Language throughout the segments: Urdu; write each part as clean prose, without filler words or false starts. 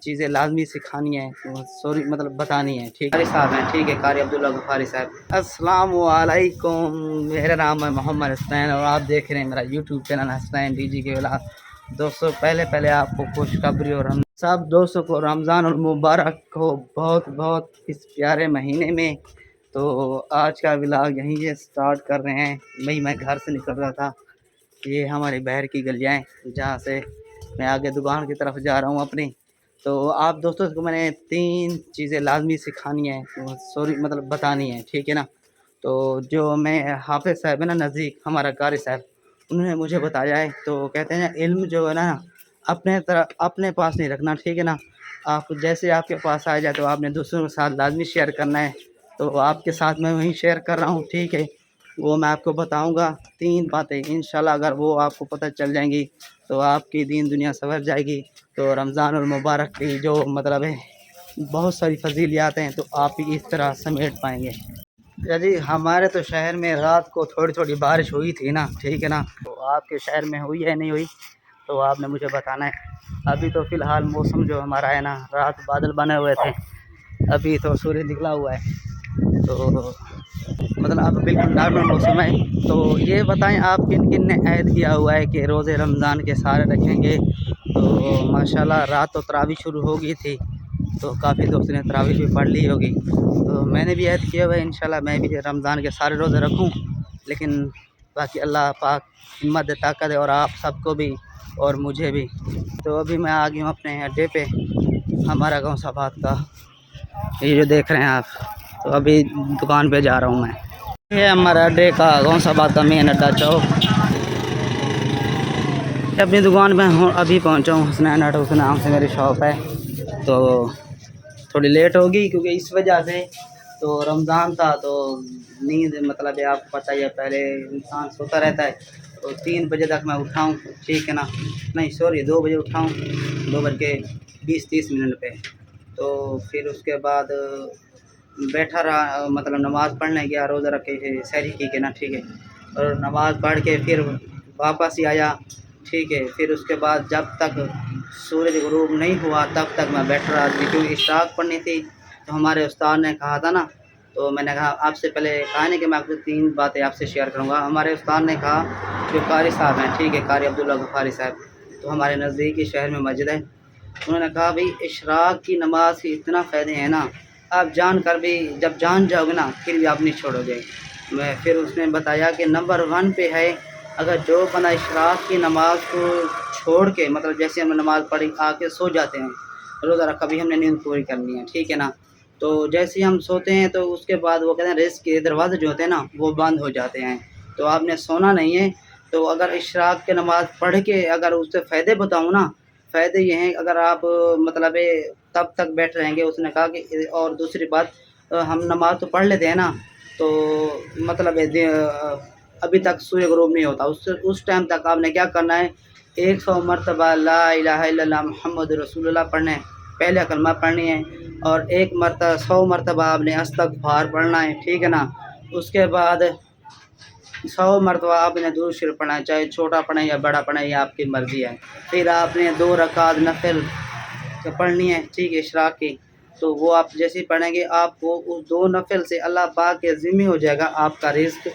چیزیں لازمی سکھانی ہیں، سوری مطلب بتانی ہیں، ٹھیک ہے صاحب ہیں، ٹھیک ہے قاری عبداللہ غفاری صاحب۔ السلام علیکم، میرا نام ہے محمد حسنین اور آپ دیکھ رہے ہیں میرا YouTube channel Hasnain D G کے ولاگ۔ دوستوں پہلے آپ کو خوشخبری اور ہم سب دوستوں کو رمضان المبارک ہو بہت بہت اس پیارے مہینے میں۔ تو آج کا ولاگ یہیں سے سٹارٹ کر رہے ہیں۔ میں گھر سے نکل رہا تھا، یہ ہماری بہر کی گلیاں ہیں جہاں سے میں آگے دکان کی طرف جا رہا ہوں اپنی۔ تو آپ دوستوں کو میں نے 3 چیزیں لازمی سکھانی ہیں، سوری مطلب بتانی ہیں، ٹھیک ہے نا۔ تو جو میں حافظ صاحب ہے نا نزدیک ہمارا قاری صاحب، انہوں نے مجھے بتایا ہے، تو کہتے ہیں علم جو ہے نا اپنے پاس نہیں رکھنا، ٹھیک ہے نا۔ آپ جیسے آپ کے پاس آ جائے تو آپ نے دوسروں کے ساتھ لازمی شیئر کرنا ہے۔ تو آپ کے ساتھ میں وہیں شیئر کر رہا ہوں، ٹھیک ہے۔ وہ میں آپ کو بتاؤں گا 3 باتیں، انشاءاللہ اگر وہ آپ کو پتہ چل جائیں گی تو آپ کی دین دنیا سنور جائے گی۔ تو رمضان المبارک کی جو مطلب ہے بہت ساری فضیلیات ہیں، تو آپ بھی اس طرح سمیٹ پائیں گے۔ جی ہمارے تو شہر میں رات کو تھوڑی تھوڑی بارش ہوئی تھی نا، ٹھیک ہے نا۔ تو آپ کے شہر میں ہوئی ہے نہیں ہوئی تو آپ نے مجھے بتانا ہے۔ ابھی تو فی الحال موسم جو ہمارا ہے نا، رات بادل بنے ہوئے تھے، ابھی تو سورج نکلا ہوا ہے، تو مطلب اب بالکل نارمل موسم ہے۔ تو یہ بتائیں آپ کن کن نے عہد کیا ہوا ہے کہ روزے رمضان کے سارے رکھیں گے؟ تو ماشاءاللہ رات تو تراویح شروع ہو گئی تھی، تو کافی دوست نے تراویح بھی پڑھ لی ہوگی۔ تو میں نے بھی عہد کیا ہوا ہے انشاءاللہ میں بھی رمضان کے سارے روزے رکھوں، لیکن باقی اللہ پاک ہمت طاقت ہے، اور آپ سب کو بھی اور مجھے بھی۔ تو ابھی میں آ گیا ہوں اپنے اڈے پہ، ہمارا گاؤں آباد کا، یہ جو دیکھ رہے ہیں آپ۔ تو ابھی دکان پہ جا رہا ہوں میں، یہ ہمارا اڈے کا گاؤں آباد کا مین اڈا چوک۔ اپنی دکان پہ ہوں، ابھی پہنچا ہوں، حسنین آٹو کے نام سے میری شاپ ہے۔ تو تھوڑی لیٹ ہوگی کیونکہ اس وجہ سے، تو رمضان تھا تو نیند مطلب آپ کو پتہ ہی ہے، پہلے انسان سوتا رہتا ہے، تو 3 بجے تک میں اٹھا ہوں، ٹھیک ہے نا، نہیں سوری 2 بجے اٹھا ہوں، 2:20 پہ۔ تو پھر اس کے بعد بیٹھا رہا، مطلب نماز پڑھنے گیا، روزہ رکھ کے سحری کی کے نا، ٹھیک ہے، اور نماز پڑھ کے پھر واپس ہی آیا، ٹھیک ہے۔ پھر اس کے بعد جب تک سورج غروب نہیں ہوا تب تک میں بیٹھ رہا تھا، کیونکہ اشراق پڑھنی تھی۔ تو ہمارے استاد نے کہا تھا نا، تو میں نے کہا آپ سے پہلے کہا نہیں کہ میں آپ کو 3 باتیں آپ سے شیئر کروں گا۔ ہمارے استاد نے کہا، جو قاری صاحب ہیں، ٹھیک ہے، قاری عبداللہ غفاری صاحب، تو ہمارے نزدیکی شہر میں مسجد ہے، انہوں نے کہا بھائی اشراق کی نماز کی اتنا فائدے ہیں نا، آپ جان کر بھی جب جان جاؤ گے نا پھر بھی آپ نہیں چھوڑو گے۔ پھر اس نے بتایا کہ نمبر 1 پہ ہے، اگر جو بندہ اشراق کی نماز کو چھوڑ کے، مطلب جیسے ہم نے نماز پڑھی آ کے سو جاتے ہیں، روزہ رکھا بھی ہم نے نیند پوری کرنی ہے، ٹھیک ہے نا۔ تو جیسے ہی ہم سوتے ہیں تو اس کے بعد وہ کہتے ہیں رزق کے دروازے جو ہوتے ہیں نا وہ بند ہو جاتے ہیں، تو آپ نے سونا نہیں ہے۔ تو اگر اشراق کی نماز پڑھ کے اگر اس سے فائدے بتاؤں نا، فائدے یہ ہیں، اگر آپ مطلب تب تک بیٹھ رہیں گے، اس نے کہا کہ اور دوسری بات، ہم نماز تو پڑھ لیتے ہیں نا، تو مطلب ابھی تک سورج غروب نہیں ہوتا، اس ٹائم تک آپ نے کیا کرنا ہے، 100 مرتبہ لا الہ الا اللہ محمد رسول اللہ پڑھنا ہے، پہلے کلمہ پڑھنی ہے، اور 100 مرتبہ آپ نے استغفار پڑھنا ہے، ٹھیک ہے نا۔ اس کے بعد 100 مرتبہ آپ نے درود شریف پڑھنا ہے، چاہے چھوٹا پڑھیں یا بڑا پڑھیں، یہ آپ کی مرضی ہے۔ پھر آپ نے 2 رکعت نفل پڑھنی ہے، ٹھیک ہے، اشراق کی، تو وہ آپ جیسے ہی پڑھیں گے آپ کو اس 2 نفل سے اللہ پاک کے ذمہ ہو جائے گا آپ کا رزق،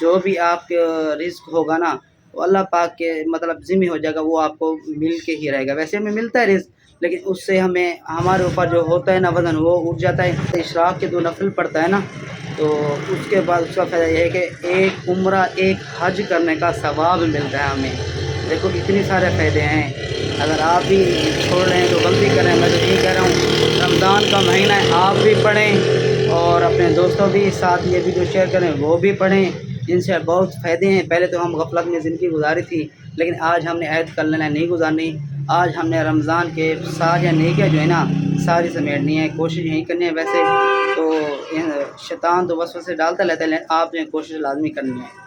جو بھی آپ کے رزق ہوگا نا وہ اللہ پاک کے مطلب ذمہ ہو جائے گا، وہ آپ کو مل کے ہی رہے گا۔ ویسے ہمیں ملتا ہے رزق، لیکن اس سے ہمارے اوپر جو ہوتا ہے نا وزن وہ اٹھ جاتا ہے۔ اشراق کے 2 نفل پڑھتا ہے نا، تو اس کے بعد اس کا فائدہ یہ ہے کہ 1 عمرہ 1 حج کرنے کا ثواب ملتا ہے ہمیں۔ دیکھو اتنے سارے فائدے ہیں، اگر آپ بھی چھوڑ رہے ہیں تو غلطی کریں، میں تو یہی کہہ رہا ہوں رمضان کا مہینہ ہے، آپ بھی پڑھیں اور اپنے دوستوں بھی ساتھ یہ ویڈیو شیئر کریں، وہ بھی پڑھیں، ان سے بہت فائدے ہیں۔ پہلے تو ہم غفلت میں زندگی گزاری تھی، لیکن آج ہم نے عہد کر لینا نہیں گزارنی، آج ہم نے رمضان کے سارے نیکیاں جو ہے نا ساری سمیٹنی ہے، کوشش یہی کرنی ہے۔ ویسے تو شیطان تو وسوسے ڈالتا رہتا ہے، لیکن آپ نے کوشش لازمی کرنی ہے۔